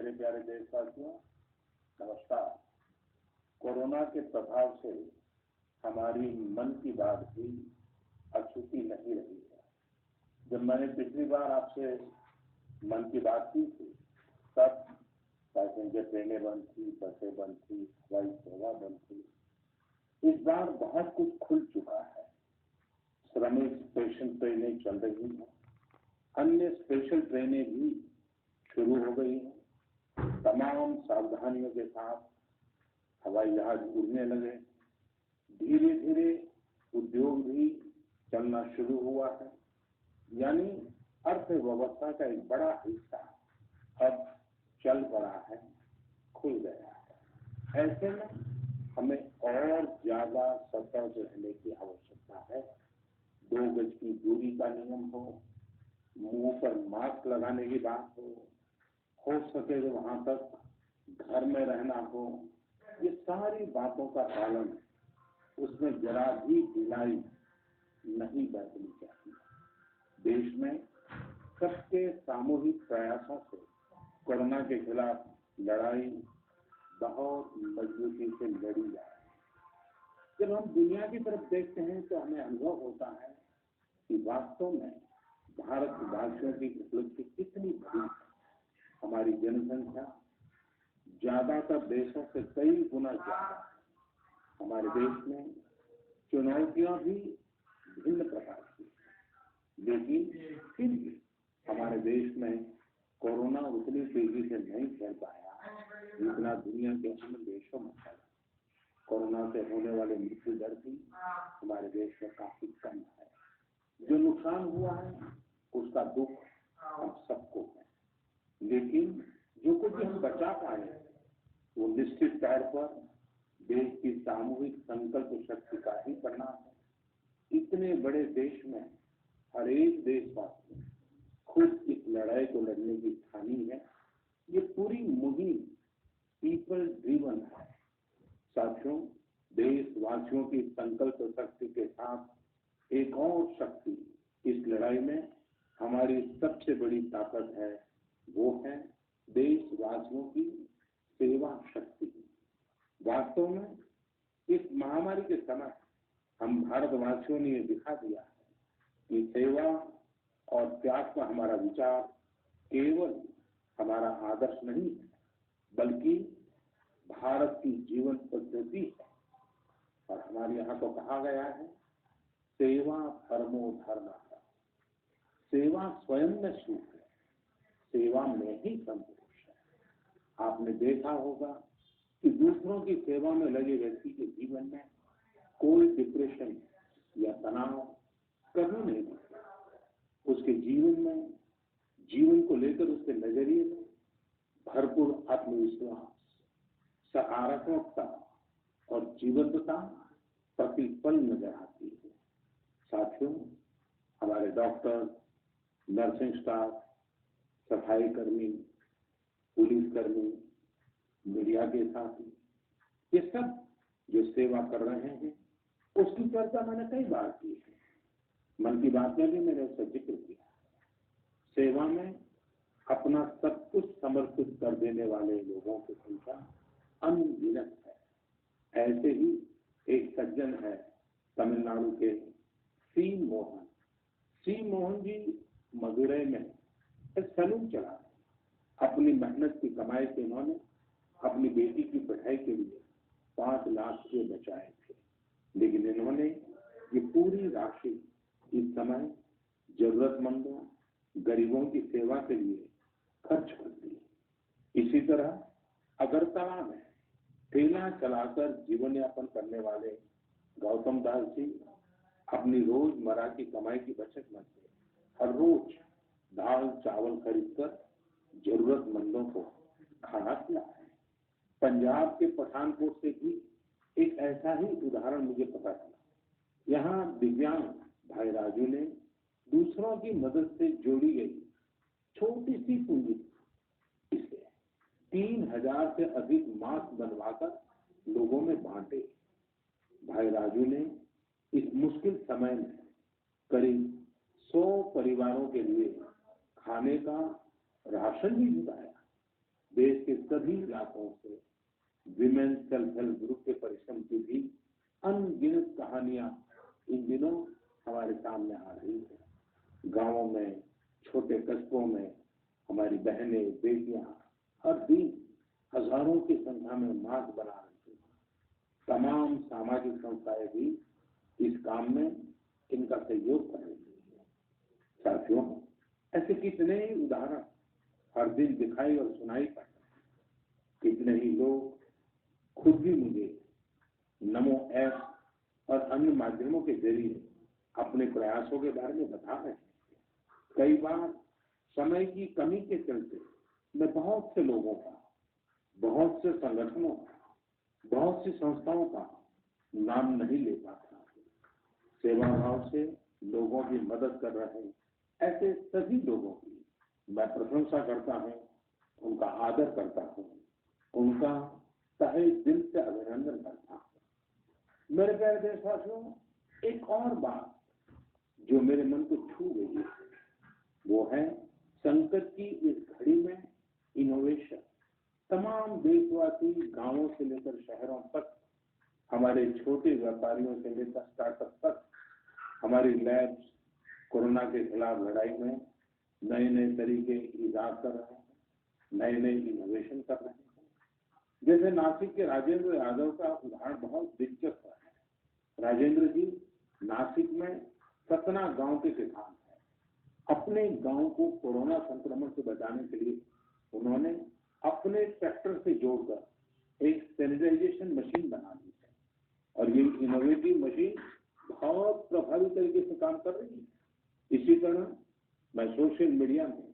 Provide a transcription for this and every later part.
मेरे प्यारे देशवासियों, नमस्कार। कोरोना के प्रभाव से हमारी मन की बात भी अछूती नहीं रही है। जब मैंने पिछली बार आपसे मन की बात की थी, तब पैसेंजर ट्रेनें बंद थी, बसें बंद थी, हवाई सेवा बंद थी। इस बार बहुत कुछ खुल चुका है। श्रमिक स्पेशल ट्रेनें चल रही हैं, अन्य स्पेशल ट्रेनें भी शुरू हो गई हैं। तमाम सावधानियों के साथ हवाई जहाज उड़ने लगे। धीरे धीरे उद्योग भी चलना शुरू हुआ है, यानी अर्थव्यवस्था का एक बड़ा हिस्सा अब चल पड़ा है, खुल गया है। ऐसे में हमें और ज्यादा सतर्क रहने की आवश्यकता है। 2 गज की दूरी का नियम हो, मुंह पर मास्क लगाने की बात हो सके तो वहां तक घर में रहना हो, ये सारी बातों का पालन, उसमें जरा भी ढिलाई नहीं बरतनी चाहिए। देश में सबके सामूहिक प्रयासों से कोरोना के खिलाफ लड़ाई बहुत मजबूती से लड़ी जा रही है। जब हम दुनिया की तरफ देखते हैं तो हमें अनुभव होता है कि वास्तव में भारतवासियों की उपलब्धि कितनी बड़ी है। हमारी जनसंख्या ज्यादातर देशों से कई गुना ज्यादा है। हमारे देश में चुनौतियां भी भिन्न प्रकार की हैं, लेकिन फिर भी हमारे देश में कोरोना उतनी तेजी से नहीं फैल पाया जितना दुनिया के अन्य देशों में फैला। कोरोना से होने वाले मृत्यु दर भी हमारे देश में काफी कम है। जो नुकसान हुआ है उसका दुख हम सबको है, लेकिन जो कुछ हम बचा पाए वो निश्चित तौर पर देश की सामूहिक संकल्प शक्ति का ही परिणाम है। इतने बड़े देश में हर एक देशवासी खुद इस लड़ाई को लड़ने की ठानी है। ये पूरी मुहिम पीपल ड्रिवन है। साथियों, देशवासियों की संकल्प शक्ति के साथ एक और शक्ति इस लड़ाई में हमारी सबसे बड़ी ताकत है, वो है देशवासियों की सेवा शक्ति। वास्तव में इस महामारी के समय हम भारतवासियों ने ये दिखा दिया है कि सेवा और त्याग का हमारा विचार केवल हमारा आदर्श नहीं है, बल्कि भारत की जीवन पद्धति है। और हमारे यहाँ तो कहा गया है, सेवा परमो धर्मः। सेवा स्वयं में सुख है, सेवा में ही संतोष है। आपने देखा होगा कि दूसरों की सेवा में लगे व्यक्ति के जीवन में कोई डिप्रेशन या तनाव कभी नहीं दिखता। उसके जीवन में, जीवन को लेकर उसके नजरिए में भरपूर आत्मविश्वास, सकारात्मकता और जीवंतता प्रतिपल नजर आती है। साथियों, हमारे डॉक्टर, नर्सिंग स्टाफ, सफाई कर्मी, पुलिसकर्मी, मीडिया के साथी, ये सब जो सेवा कर रहे हैं, उसकी चर्चा मैंने कई बार की है। मन की बात में भी मैंने उसका जिक्र किया। सेवा में अपना सब कुछ समर्पित कर देने वाले लोगों की संख्या अनगिनत है। ऐसे ही एक सज्जन है तमिलनाडु के सी मोहन जी मदुरई में एक सैलून चला रहे। अपनी मेहनत की कमाई से इन्होंने अपनी बेटी की पढ़ाई के लिए 5 लाख रुपए बचाए थे, लेकिन इन्होंने ये पूरी राशि इस समय जरूरतमंदों, गरीबों की सेवा के लिए खर्च कर दी। इसी तरह अगरतला में ठेला चलाकर जीवन यापन करने वाले गौतम दास जी अपनी रोजमर्रा की कमाई की बचत में से हर रोज दाल चावल खरीदकर जरूरतमंदों को खाना खिलाते हैं। पंजाब के पठानकोट से भी एक ऐसा ही उदाहरण मुझे पता चला। यहाँ दिव्यांग भाई राजू ने दूसरों की मदद से जोड़ी गई छोटी सी पूंजी इससे 3000 से अधिक मास्क बनवाकर लोगों में बांटे। भाई राजू ने इस मुश्किल समय में करीब 100 परिवारों के लिए खाने का राशन भी जुटाया। देश के सभी इलाकों से विमेन सेल्फ हेल्प ग्रुप के परिश्रम की भी अनगिनत कहानियां इन दिनों हमारे सामने आ रही है। गांवों में, छोटे कस्बों में हमारी बहनें, बेटियां हर दिन हजारों की संख्या में मास्क बना रही हैं। तमाम सामाजिक संस्थाएं भी इस काम में इनका सहयोग कर रही है। साथियों, ऐसे कितने ही उदाहरण हर दिन दिखाई और सुनाई पड़ते हैं। कितने ही लोग खुद भी मुझे नमो ऐप और अन्य माध्यमों के जरिए अपने प्रयासों के बारे में बता रहे हैं। कई बार समय की कमी के चलते मैं बहुत से लोगों का, बहुत से संगठनों का, बहुत सी संस्थाओं का नाम नहीं ले पाता। सेवा भाव से लोगों की मदद कर रहे ऐसे सभी लोगों की मैं प्रशंसा करता हूं, उनका आदर करता हूं, उनका तहे दिल से अभिनंदन करता हूं। मेरे प्यारे देशवासियों, एक और बात जो मेरे मन को छू गई है वो है संकट की इस घड़ी में इनोवेशन। तमाम देशवासी गांवों से लेकर शहरों तक, हमारे छोटे व्यापारियों से लेकर स्टार्टअप तक, हमारी लैब्स कोरोना के खिलाफ लड़ाई में नए नए तरीके ईजाद कर रहे हैं, नए नए इनोवेशन कर रहे हैं। जैसे नासिक के राजेंद्र यादव का उदाहरण बहुत दिलचस्प है। राजेंद्र जी नासिक में सतना गांव के किसान हैं। अपने गांव को कोरोना संक्रमण से बचाने के लिए उन्होंने अपने ट्रैक्टर से जोड़कर एक सैनिटाइजेशन मशीन बना दी है और ये इनोवेटिव मशीन बहुत प्रभावी तरीके से काम कर रही है। इसी तरह मैं सोशल मीडिया में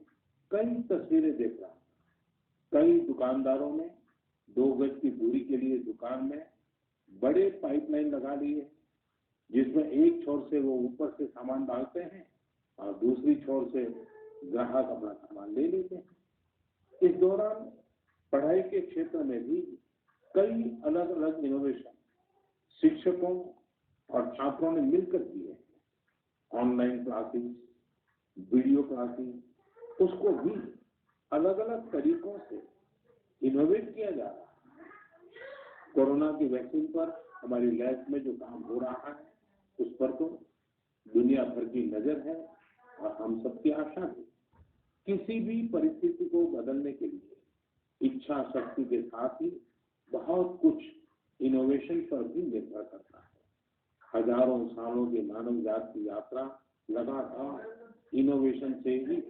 कई तस्वीरें देख रहा हूं। कई दुकानदारों ने 2 गज की दूरी के लिए दुकान में बड़े पाइपलाइन लगा लिए, जिसमें एक छोर से वो ऊपर से सामान डालते हैं और दूसरी छोर से ग्राहक अपना सामान ले लेते हैं। इस दौरान पढ़ाई के क्षेत्र में भी कई अलग अलग इनोवेशन शिक्षकों और छात्रों ने मिलकर किए। ऑनलाइन क्लासेस, वीडियो क्लासेस, उसको भी अलग अलग तरीकों से इनोवेट किया जा रहा है। कोरोना की वैक्सीन पर हमारी लैब में जो काम हो रहा है उस पर तो दुनिया भर की नजर है और हम सबकी आशा है। किसी भी परिस्थिति को बदलने के लिए इच्छा शक्ति के साथ ही बहुत कुछ इनोवेशन पर भी निर्भर करता है। हजारों सालों के मानव जात की यात्रा लगातार इनोवेशन से ही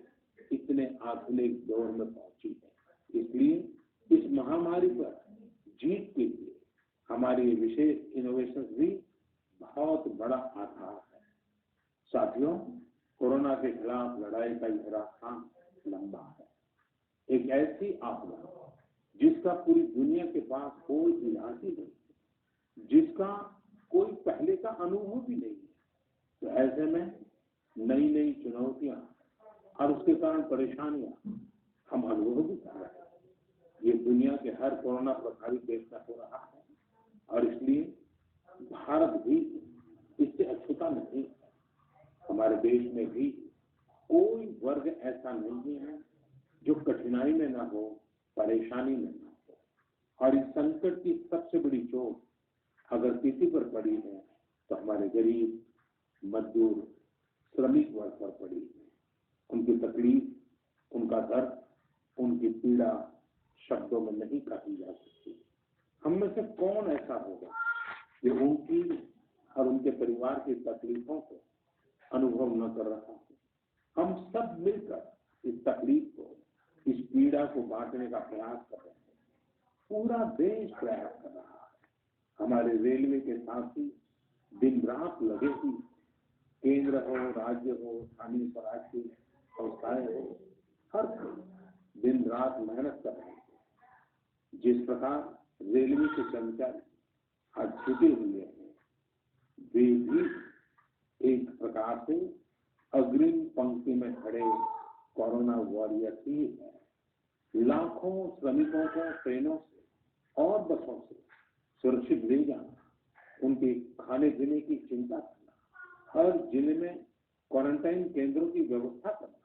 इतने आधुनिक दौर में पहुंची है। इसलिए इस महामारी पर जीत के लिए हमारी विशेष इनोवेशन भी बहुत बड़ा आधार है। साथियों, कोरोना के खिलाफ लड़ाई का यह रास्ता लंबा है। एक ऐसी आपदा जिसका पूरी दुनिया के पास कोई इलाज ही नहीं, जिसका कोई पहले का अनुभव भी नहीं है, तो ऐसे में नई नई चुनौतियां और उसके कारण परेशानियां हम अनुभव भी कर रहे हैं। ये दुनिया के हर कोरोना प्रभावित देश में हो रहा है और इसलिए भारत भी इससे अछूता नहीं है। हमारे देश में भी कोई वर्ग ऐसा नहीं है जो कठिनाई में ना हो, परेशानी में ना हो। और इस संकट की सबसे बड़ी चोट अगर किसी पर पड़ी है तो हमारे गरीब, मजदूर, श्रमिक वर्ग पर पड़ी है। उनकी तकलीफ, उनका दर्द, उनकी पीड़ा शब्दों में नहीं कही जा सकती। हम में से कौन ऐसा होगा जो उनकी और उनके परिवार की तकलीफों को अनुभव न कर रहा हो। हम सब मिलकर इस तकलीफ को, इस पीड़ा को बांटने का प्रयास कर रहे हैं। पूरा देश प्रयास कर रहा है। हमारे रेलवे के साथी दिन रात लगे हुए, केंद्र हो, राज्य हो, स्थानीय स्वराज की संस्थाएं हो, हर कोई दिन रात मेहनत कर रहे हैं। जिस प्रकार रेलवे के कर्मचारी आज छुट्टी हुए हैं, वे भी एक प्रकार से अग्रिम पंक्ति में खड़े कोरोना वॉरियर ही है। लाखों श्रमिकों को ट्रेनों से और बसों से सुरक्षित ले जाना, उनके खाने पीने की चिंता करना, हर जिले में क्वारंटाइन केंद्रों की व्यवस्था करना,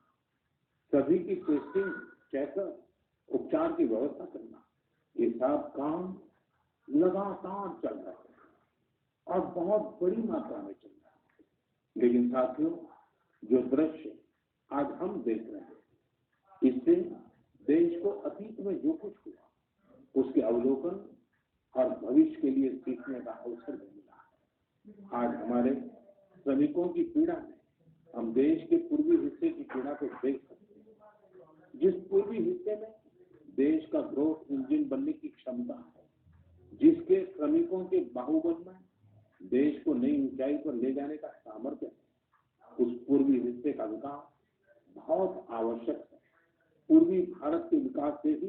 सभी की टेस्टिंग, चेकअप उपचार की व्यवस्था करना, ये सब काम लगातार चल रहा है और बहुत बड़ी मात्रा में चल रहा है। लेकिन साथियों, जो दृश्य आज हम देख रहे हैं, इससे देश को अतीत में जो कुछ हुआ उसके अवलोकन और भविष्य के लिए सीखने का अवसर भी मिला है। आज हमारे श्रमिकों की पीड़ा में हम देश के पूर्वी हिस्से की पीड़ा को देख सकते हैं। जिस पूर्वी हिस्से में देश का ग्रोथ इंजन बनने की क्षमता है, जिसके श्रमिकों के बाहुबल में देश को नई ऊंचाई पर ले जाने का सामर्थ्य है, उस पूर्वी हिस्से का विकास बहुत आवश्यक है। पूर्वी भारत के विकास से ही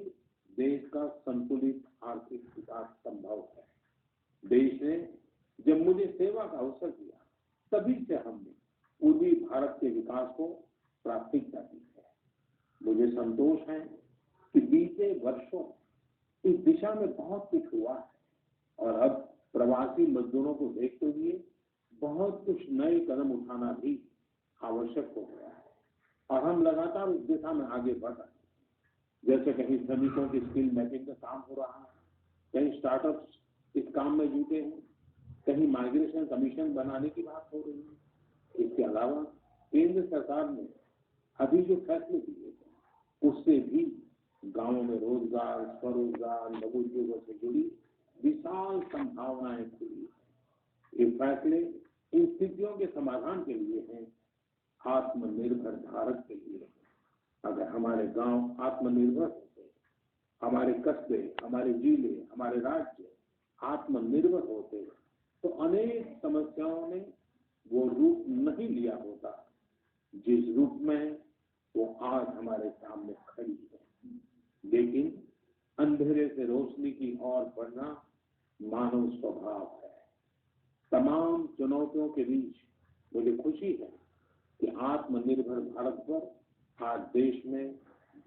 देश का संतुलित आर्थिक विकास संभव है। देश ने जब मुझे सेवा का अवसर दिया, तभी से हमने पूर्वी भारत के विकास को प्राथमिकता दी है। मुझे संतोष है कि बीते वर्षों इस दिशा में बहुत कुछ हुआ है और अब प्रवासी मजदूरों को देखते हुए बहुत कुछ नए कदम उठाना भी आवश्यक हो गया है और हम लगातार उस दिशा में आगे बढ़ रहे हैं। जैसे कहीं श्रमिकों की स्किल मैपिंग का काम हो रहा है, कहीं स्टार्टअप्स इस काम में जुटे हैं, कहीं माइग्रेशन कमीशन बनाने की बात हो रही है। इसके अलावा केंद्र सरकार ने अभी जो फैसले लिए उससे भी गांवों में रोजगार, स्वरोजगार, लघु उद्योगों से जुड़ी विशाल संभावनाएं खुली है। ये फैसले इन स्थितियों के समाधान के लिए हैं, आत्मनिर्भर भारत के लिए। अगर हमारे गांव आत्मनिर्भर होते, हमारे कस्बे, हमारे जिले, हमारे राज्य आत्मनिर्भर होते, तो अनेक समस्याओं ने वो रूप नहीं लिया होता जिस रूप में वो आज हमारे सामने खड़ी है। लेकिन अंधेरे से रोशनी की ओर बढ़ना मानव स्वभाव है। तमाम चुनौतियों के बीच मुझे खुशी है कि आत्मनिर्भर भारत पर आज देश में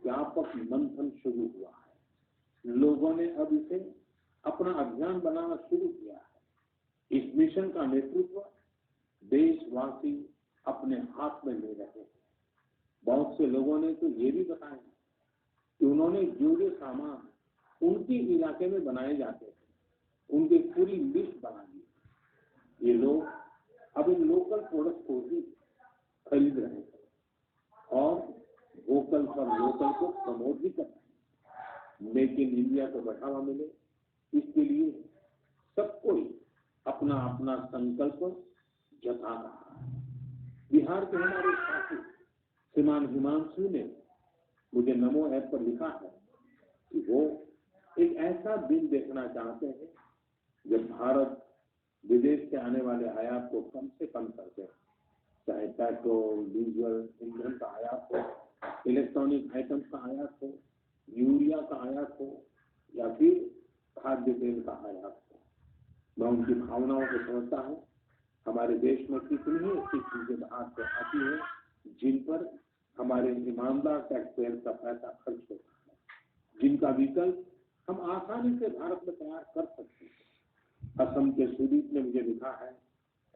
व्यापक मंथन शुरू हुआ है। लोगों ने अब इसे अपना अभियान बनाना शुरू किया है। इस मिशन का नेतृत्व देशवासी अपने हाथ में ले रहे हैं। बहुत से लोगों ने तो ये भी बताया कि उन्होंने जो जो सामान उनके इलाके में बनाए जाते थे, उनकी पूरी लिस्ट बना दी। ये लोग अब इन लोकल प्रोडक्ट को ही खरीद रहे हैं और वोकल फॉर लोकल को प्रमोट भी कर रहे हैं। मेक इन इंडिया को बढ़ावा मिले, इसके लिए सब कोई अपना अपना संकल्प जता रहा है। बिहार के हमारे साथी श्रीमान हिमांशु ने मुझे नमो ऐप पर लिखा है कि वो एक ऐसा दिन देखना चाहते हैं जब भारत विदेश से आने वाले आयात को कम से कम कर दे, चाहे पेट्रोल, डीजल, ईंधन का आयात हो, इलेक्ट्रॉनिक आइटम्स का आयात हो, यूरिया का आयात हो या फिर खाद्य तेल का आयात हो। मैं उनकी भावनाओं को समझता हूँ। हमारे देश में कितनी ही ऐसी चीजें बाहर से आती है जिन पर हमारे ईमानदार टैक्सपेयर का पैसा खर्च होता है, जिनका विकल्प हम आसानी से भारत में तैयार कर सकते हैं। असम के सुदीप ने मुझे लिखा है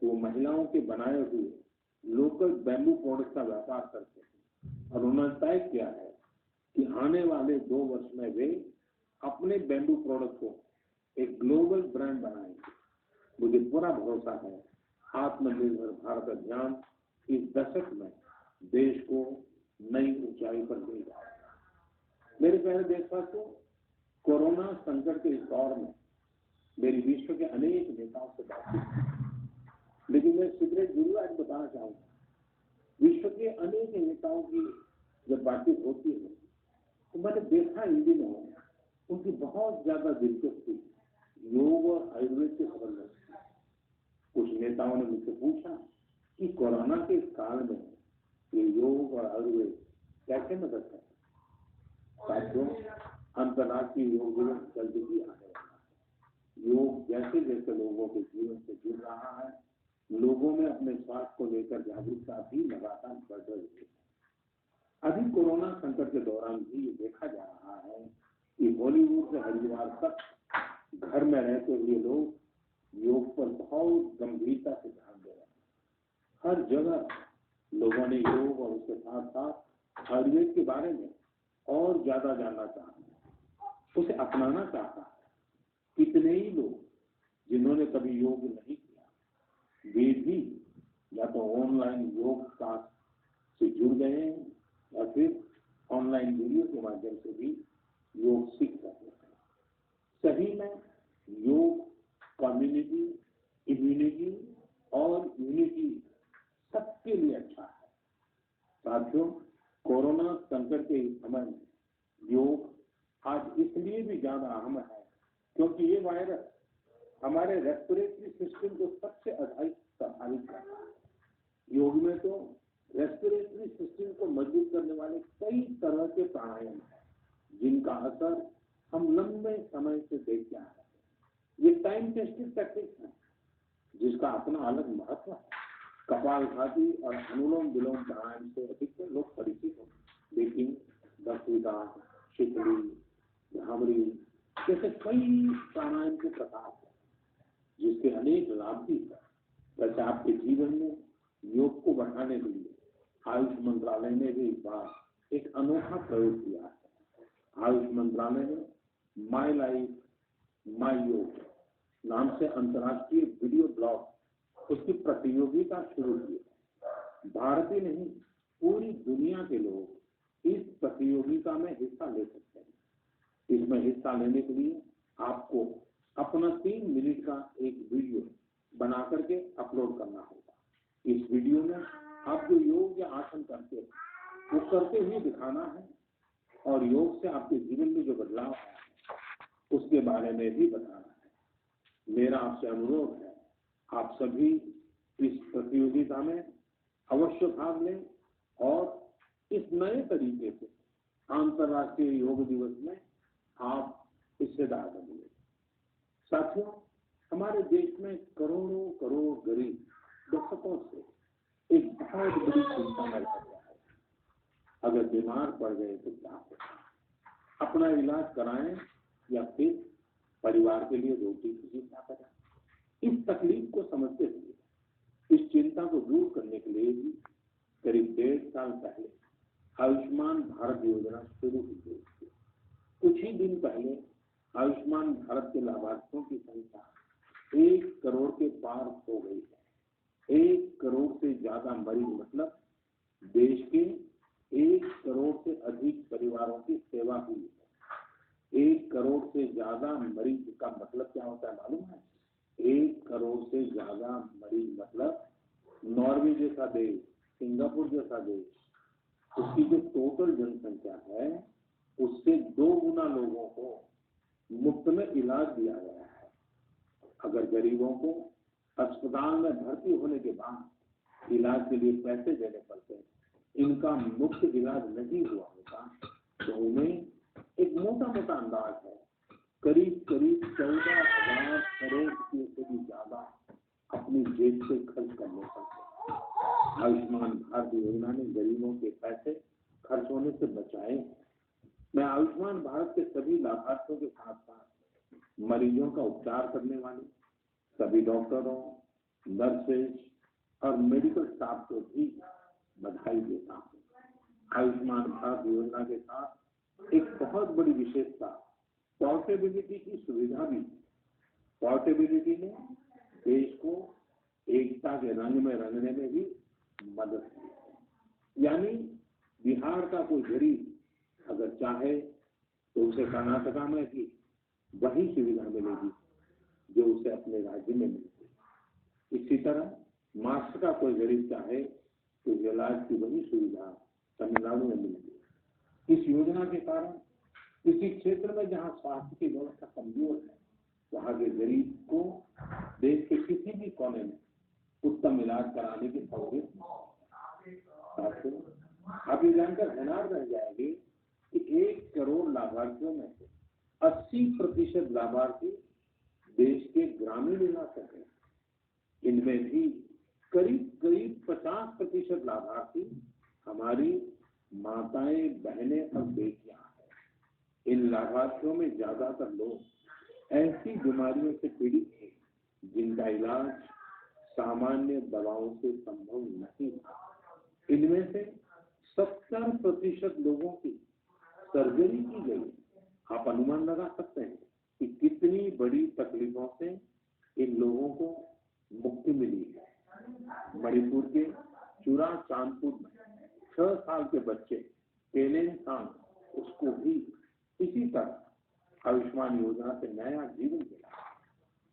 कि वो महिलाओं के बनाए हुए लोकल बैम्बू प्रोडक्ट का व्यापार करते हैं और उन्होंने तय किया है कि आने वाले 2 वर्ष में वे अपने बैम्बू प्रोडक्ट को एक ग्लोबल ब्रांड बनाएंगे। मुझे पूरा भरोसा है आत्मनिर्भर भारत अभियान इस दशक में देश को नई ऊंचाई पर ले जाएगा। मेरे प्यारे देशवासियों, कोरोना संकट के इस दौर में मेरी विश्व के अनेक नेताओं से बातचीत की, लेकिन मैं सीक्रेट जरूर आज बताना चाहूंगा। विश्व के अनेक नेताओं की जब बातचीत होती है तो मैंने देखा इन दिनों उनकी बहुत ज्यादा दिलचस्पी योग और आयुर्वेद के संबंध में। कुछ नेताओं ने मुझसे पूछा कि कोरोना के इस काल में ये योग और आयुर्वेद कैसे मदद करते हैं। साथियों, अंतर्राष्ट्रीय योग दिवस जल्द ही आने वाला है। योग जैसे जैसे लोगों के जीवन से जुड़ रहा है, लोगों में अपने स्वास्थ्य को लेकर जागरूकता भी लगातार बढ़ रही है। अभी कोरोना संकट के दौरान भी ये देखा जा रहा है कि बॉलीवुड से हरिद्वार तक घर में रहते हुए लोग योग पर बहुत गंभीरता से ध्यान दे रहे हैं। हर जगह लोगों ने योग और उसके साथ साथ आयुर्वेद के बारे में और ज्यादा जानना चाहते हैं। उसे अपनाना चाहता है। कितने ही लोग जिन्होंने कभी योग नहीं किया वे भी या तो ऑनलाइन योग क्लास से जुड़ गए हैं या फिर ऑनलाइन वीडियो के माध्यम से भी योग सीख रहे हैं। सही में योग कम्युनिटी, इम्यूनिटी और यूनिटी सबके लिए अच्छा है। साथियों, कोरोना संकट के समय में योग आज इसलिए भी ज्यादा अहम है क्योंकि ये वायरस हमारे रेस्पिरेटरी सिस्टम को सबसे अधिक प्रभावित करता है। योग में तो रेस्पिरेटरी सिस्टम को मजबूत करने वाले कई तरह के प्राणायाम हैं जिनका असर हम लंबे समय से देखते आ रहे हैं। ये टाइम टेस्टेड टेक्निक है जिसका अपना अलग महत्व है। कपालभाति और अनुलोम विलोम प्राणायाम से अधिकतर लोग परिचित हैं, लेकिन भस्त्रिका, शीतली, भ्रामरी जैसे कई प्राणायाम के प्रकार हैं जिसके अनेक लाभ भी हैं। वैसे आपके जीवन में योग को बढ़ाने के लिए आयुष मंत्रालय ने भी इस बार एक अनोखा प्रयोग किया है। आयुष मंत्रालय ने माई लाइफ माई योग नाम से अंतर्राष्ट्रीय वीडियो ब्लॉग उसकी प्रतियोगिता शुरू की है। भारत ही नहीं पूरी दुनिया के लोग इस प्रतियोगिता में हिस्सा ले सकते हैं। इसमें हिस्सा लेने के लिए आपको अपना 3 मिनट का एक वीडियो बना करके अपलोड करना होगा। इस वीडियो में आप जो योग या आसन करते हैं वो करते हुए दिखाना है और योग से आपके जीवन में जो बदलाव आया है उसके बारे में भी बताना है। मेरा आपसे अनुरोध है आप सभी इस प्रतियोगिता में अवश्य भाग लें और इस नए तरीके से अंतर्राष्ट्रीय योग दिवस में आप हिस्सेदार बनिए। साथियों, हमारे देश में करोड़ों करोड़ गरीब दशकों से एक बहुत बड़ी चिंता में रह गया है। अगर बीमार पड़ गए तो क्या होगा, अपना इलाज कराएं या फिर परिवार के लिए रोटी की चिंता करें। इस तकलीफ को समझते हुए इस चिंता को दूर करने के लिए भी करीब 1.5 साल पहले आयुष्मान भारत योजना शुरू की गई थी। कुछ ही दिन पहले आयुष्मान भारत के लाभार्थियों की संख्या 1 करोड़ के पार हो गई है। 1 करोड़ से ज्यादा मरीज मतलब देश के 1 करोड़ से अधिक परिवारों की सेवा हुई है। 1 करोड़ से ज्यादा मरीज का मतलब क्या होता है मालूम है? 1 करोड़ से ज्यादा मरीज मतलब नॉर्वे जैसा देश, सिंगापुर जैसा देश, उसकी जो टोटल जनसंख्या है उससे 2 गुना लोगों को मुफ्त में इलाज दिया गया है। अगर गरीबों को अस्पताल में भर्ती होने के बाद इलाज के लिए पैसे देने पड़ते, इनका मुफ्त इलाज नहीं हुआ होता तो उन्हें एक मोटा मोटा अंदाज है करीब 14,000 करोड़ रुपये से भी ज्यादा अपनी जेब से खर्च करने पड़ते। आयुष्मान भारत योजना ने गरीबों के पैसे खर्च होने से बचाए हैं। मैं आयुष्मान भारत के सभी लाभार्थियों के साथ साथ मरीजों का उपचार करने वाले सभी डॉक्टरों, नर्सेज और मेडिकल स्टाफ को भी बधाई देता हूँ। आयुष्मान भारत योजना के साथ एक बहुत बड़ी विशेषता पोर्टेबिलिटी की सुविधा भी। पोर्टेबिलिटी ने देश को एकता के रंग में रंगने में भी मदद की है। यानी बिहार का कोई गरीब अगर चाहे तो उसे कर्नाटका में भी वही सुविधा मिलेगी जो उसे अपने राज्य में मिलती। इसी तरह महाराष्ट्र का कोई गरीब चाहे तो इलाज की वही सुविधा तमिलनाडु में मिलेगी। इस योजना के कारण किसी क्षेत्र में जहां स्वास्थ्य की व्यवस्था कमजोर है वहां के गरीब को देश के किसी भी कोने में उत्तम इलाज कराने की सहूलियत। आप ये जानकर हैरान रह जाएंगे कि 1 करोड़ लाभार्थियों में से 80% लाभार्थी देश के ग्रामीण इलाके हैं। इनमें भी करीब 50% लाभार्थी हमारी माताएं, बहनें और बेटियां हैं। इन लाभार्थियों में ज्यादातर लोग ऐसी बीमारियों से पीड़ित हैं जिनका इलाज सामान्य दवाओं से संभव नहीं था। इनमें से 70% लोगों की सर्जरी की गई। आप अनुमान लगा सकते हैं कि कितनी बड़ी तकलीफों से इन लोगों को मुक्ति मिली है। मणिपुर के चुरा चांदपुर में 6 साल के बच्चे केलेनसांग, उसको भी इसी तरह आयुष्मान योजना से नया जीवन मिला।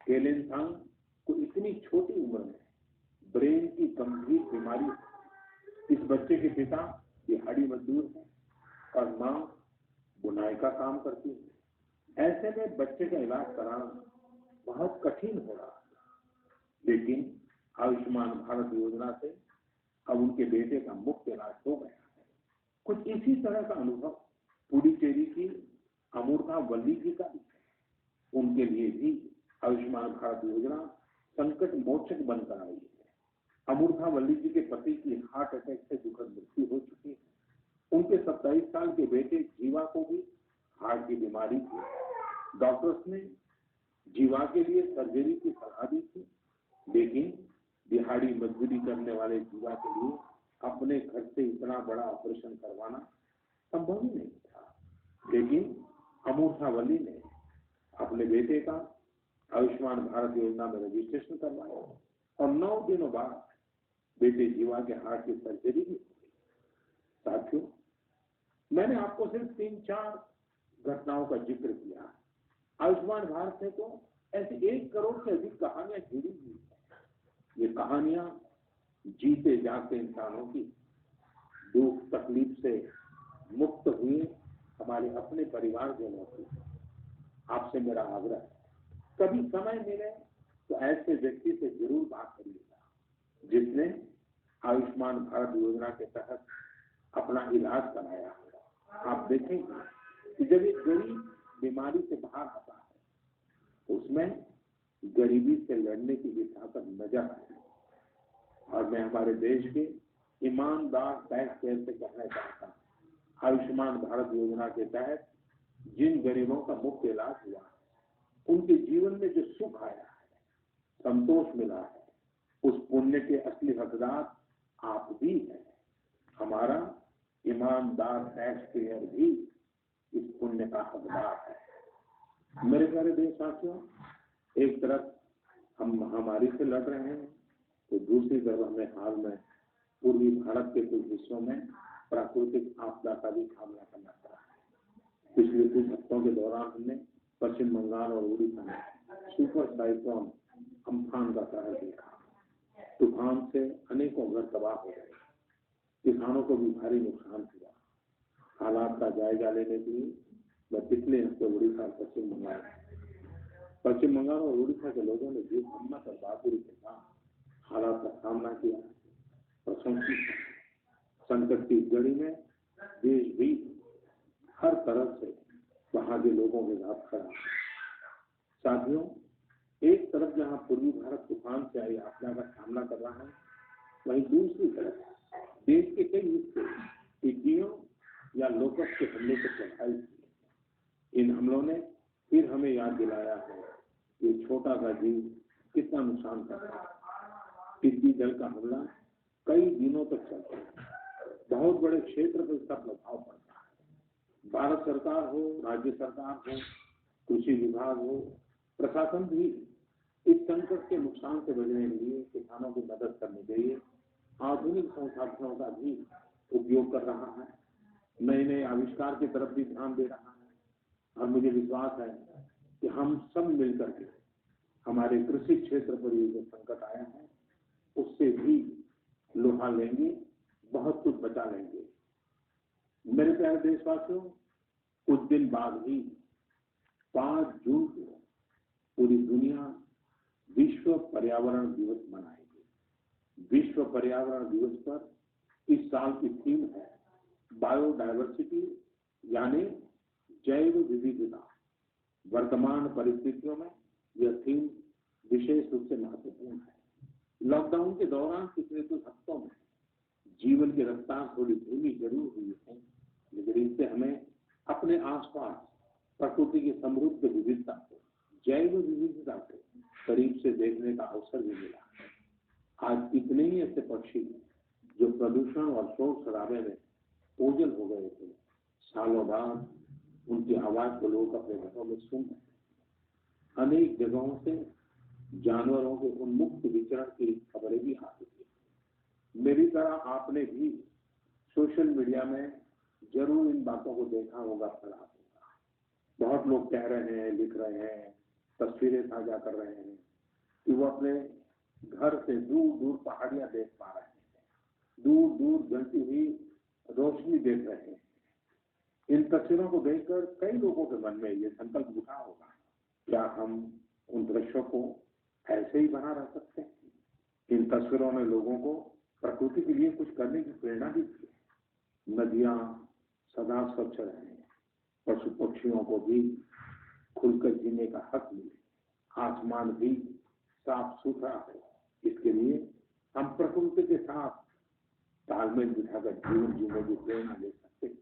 केलेनसांग को इतनी छोटी उम्र में ब्रेन की गंभीर बीमारी है। इस बच्चे के पिता दिहाड़ी मजदूर हैं और मां बुनाई का काम करती है। ऐसे में बच्चे का इलाज कराना बहुत कठिन हो रहा है, लेकिन आयुष्मान भारत योजना से अब उनके बेटे का मुफ्त इलाज हो गया है। कुछ इसी तरह का अनुभव पुडुचेरी की अमूर्था वल्ली जी का भी है। उनके लिए भी आयुष्मान भारत योजना संकट मोचक बनकर आई है। अमूर्था वल्ली जी के पति की हार्ट अटैक से दुखद मृत्यु हो चुकी है। उनके 27 साल के बेटे जीवा को भी हार्ट की बीमारी थी। डॉक्टर्स ने जीवा के लिए सर्जरी की सलाह दी थी, लेकिन दिहाड़ी मजदूरी करने वाले जीवा के लिए अपने घर से इतना बड़ा ऑपरेशन करवाना संभव ही नहीं था। लेकिन अमूर्था वल्ली ने अपने बेटे का आयुष्मान भारत योजना में रजिस्ट्रेशन करवाया और 9 दिनों बाद बेटे जीवा के हार्ट की सर्जरी भी हो गई। साथियों, मैंने आपको सिर्फ 3-4 घटनाओं का जिक्र किया। आयुष्मान भारत से तो ऐसी 1 करोड़ से अधिक कहानियां जुड़ी हुई है। ये कहानियां जीते जागते इंसानों की, दुख तकलीफ से मुक्त हुए हमारे अपने परिवारजनों की। आपसे मेरा आग्रह है, कभी समय मिले तो ऐसे व्यक्ति से जरूर बात करिएगा जिसने आयुष्मान भारत योजना के तहत अपना इलाज कराया है। आप देखेंगे कि जब एक गरीब बीमारी से बाहर आता है, उसमें गरीबी से लड़ने की भी ताकत नजर आती है। और मैं हमारे देश के ईमानदार टैक्स पेयर से कहना चाहता हूँ, आयुष्मान भारत योजना के तहत जिन गरीबों का मुफ्त इलाज हुआ है, उनके जीवन में जो सुख आया है, संतोष मिला है, उस पुण्य के असली हकदार आप भी हैं। हमारा ईमानदार टैक्स पेयर भी इस पुण्य का हकदार है। मेरे प्यारे देशवासियों, एक तरफ हम महामारी से लड़ रहे हैं, तो दूसरी तरफ हमें हाल में पूर्वी भारत के कुछ हिस्सों में प्राकृतिक आपदा का भी सामना करना पड़ा है। पिछले कुछ हफ्तों के दौरान हमने पश्चिम बंगाल और उड़ीसा में सुपर साइक्लोन अम्फान का कहर देखा। तूफान से अनेकों घर तबाह हो गए, किसानों को भी भारी नुकसान हुआ। हालात का जायजा लेने के लिए मैं पिछले हफ्ते उड़ीसा और पश्चिम बंगाल और उड़ीसा के लोगों ने जिस हिम्मत और बहादुरी के साथ हालात का सामना किया, प्रशंसित। संकट की घड़ी में देश भी हर तरफ से वहां के लोगों के साथ खड़ा। साथियों, एक तरफ जहां पूर्वी भारत तूफान से आई आपदा का सामना कर रहा है, वहीं दूसरी तरफ देश के कई हिस्से टिड्डियों या लोकस्ट के हमले से प्रभावित हुए। इन हमलों ने फिर हमें याद दिलाया है कि छोटा सा जीव कितना नुकसान कर रहा है। टिड्डी दल का हमला कई दिनों तक चलता है, बहुत बड़े क्षेत्र पर इसका प्रभाव पड़ता है। भारत सरकार हो, राज्य सरकार हो, कृषि विभाग हो, प्रशासन भी इस संकट के नुकसान से बचने के लिए किसानों की मदद करने के लिए आधुनिक संसाधनों का भी उपयोग कर रहा है। नए नए आविष्कार की तरफ भी ध्यान दे रहा है। और मुझे विश्वास है कि हम सब मिलकर के हमारे कृषि क्षेत्र पर ये जो संकट आया है, उससे भी लोहा लेंगे, बहुत कुछ बचा लेंगे। मेरे प्यारे देशवासियों, कुछ दिन बाद ही 5 जून को पूरी दुनिया विश्व पर्यावरण दिवस मनाएगी। विश्व पर्यावरण दिवस पर इस साल की थीम है बायोडायवर्सिटी, यानी जैव विविधता। वर्तमान परिस्थितियों में यह थीम विशेष रूप से महत्वपूर्ण है। लॉकडाउन के दौरान पिछले कुछ हफ्तों में जीवन की रफ्तार थोड़ी धीमी जरूर हुई है, लेकिन इससे हमें अपने आसपास प्रकृति की समृद्ध विविधता को, जैव विविधता को करीब से देखने का अवसर भी मिला है। आज कितने ही ऐसे पक्षी जो प्रदूषण और शोर शराबे में ओझल हो गए थे, सालों बाद उनकी आवाज को लोग अपने घरों में सुन रहे हैं। अनेक जगहों से जानवरों के उन्मुक्त विचरण की खबरें भी आ रही है। मेरी तरह आपने भी सोशल मीडिया में जरूर इन बातों को देखा होगा, पढ़ा होगा। बहुत लोग कह रहे हैं, लिख रहे हैं, तस्वीरें साझा कर रहे हैं कि वो अपने घर से दूर दूर पहाड़ियां देख पा रहे हैं, दूर दूर जलती हुई रोशनी देख रहे हैं। इन तस्वीरों को देखकर कई लोगों के मन में ये संकल्प उठा होगा, क्या हम उन दृश्यों को ऐसे ही बना रह सकते हैं? इन तस्वीरों ने लोगों को प्रकृति के लिए कुछ करने की प्रेरणा दी थी। नदियां सदा स्वच्छ रहें, पशु पक्षियों को भी खुलकर जीने का हक मिले, आसमान भी साफ सुथरा हो, इसके लिए हम प्रकृति के साथ तालमेल बिठाकर जीवन जीने की प्रेरणा ले सकते हैं।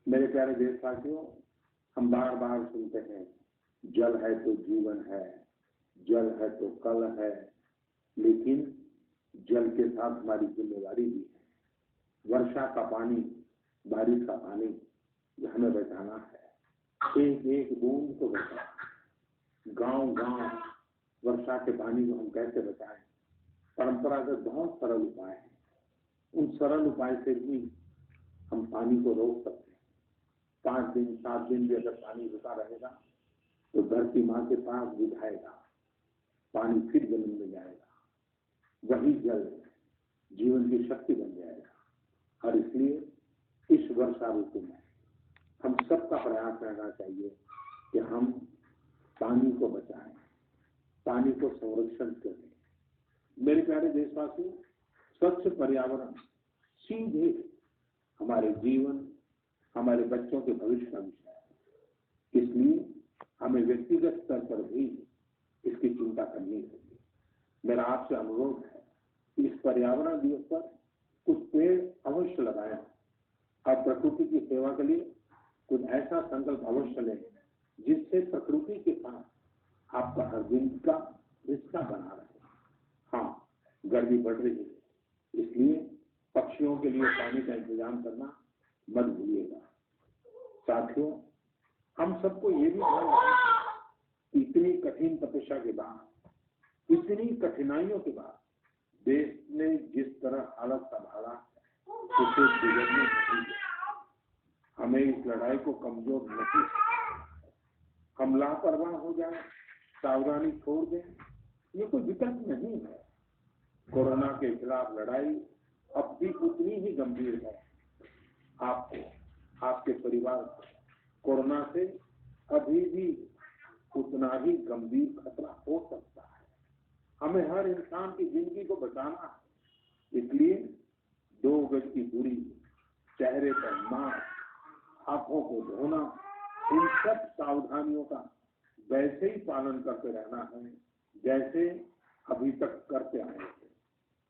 मेरे प्यारे देशवासियों, हम बार बार सुनते हैं, जल है तो जीवन है, जल है तो कल है, लेकिन जल के साथ हमारी जिम्मेदारी भी है। वर्षा का पानी, बारिश का पानी हमें बचाना है, एक एक बूंद को बचाना। गांव गांव वर्षा के पानी को हम कैसे बचाएं? परंपरागत बहुत सरल उपाय है, उन सरल उपाय से भी हम पानी को रोक सकते हैं। 5 दिन 7 दिन भी अगर पानी रुका रहेगा तो धरती माँ के पास बुझाएगा, पानी फिर जमीन में जाएगा, वही जल जीवन की शक्ति बन जाएगा। और इसलिए इस वर्षा ऋतु में हम सबका प्रयास रहना चाहिए कि हम पानी को बचाएं, पानी को संरक्षण करें। मेरे प्यारे देशवासियों, स्वच्छ पर्यावरण सीधे हमारे जीवन, हमारे बच्चों के भविष्य का विषय है। इसलिए हमें व्यक्तिगत स्तर पर भी इसकी चिंता करनी होगी। मेरा आपसे अनुरोध है कि इस पर्यावरण दिवस पर कुछ पेड़ अवश्य लगाएं और प्रकृति की सेवा के लिए कुछ ऐसा संकल्प अवश्य लें जिससे प्रकृति के साथ आपका हर दिन का रिश्ता बना रहे। हाँ, गर्मी बढ़ रही है, इसलिए पक्षियों के लिए पानी का इंतजाम करना मत भूलिएगा। साथियों, हम सबको ये भी ध्यान रखना, इतनी कठिन तपस्या के बाद, इतनी कठिनाइयों के बाद देश ने जिस तरह हालत संभाला उसे बिगड़ने नहीं दिया। हमें इस लड़ाई को कमजोर नहीं, हम लापरवाह हो जाए, सावधानी छोड़ दें, ये कोई विकल्प नहीं है। कोरोना के खिलाफ लड़ाई अब भी उतनी ही गंभीर है। आपको, आपके परिवार को कोरोना से अभी भी उतना ही गंभीर खतरा हो सकता है। हमें हर इंसान की जिंदगी को बचाना है, इसलिए 2 गज की दूरी, चेहरे पर मास्क, हाथों को धोना, इन सब सावधानियों का वैसे ही पालन करते रहना है जैसे अभी तक करते आए थे।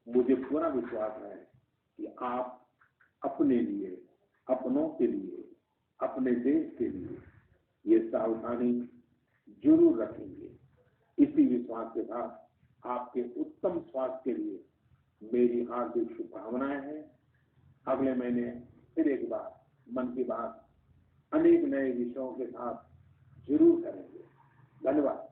मुझे पूरा विश्वास है कि आप अपने लिए, अपनों के लिए, अपने देश के लिए ये सावधानी जरूर रखेंगे। इसी विश्वास के साथ आपके उत्तम स्वास्थ्य के लिए मेरी हार्दिक शुभकामनाएं हैं। अगले महीने फिर एक बार मन की बात अनेक नए विषयों के साथ जरूर करेंगे। धन्यवाद।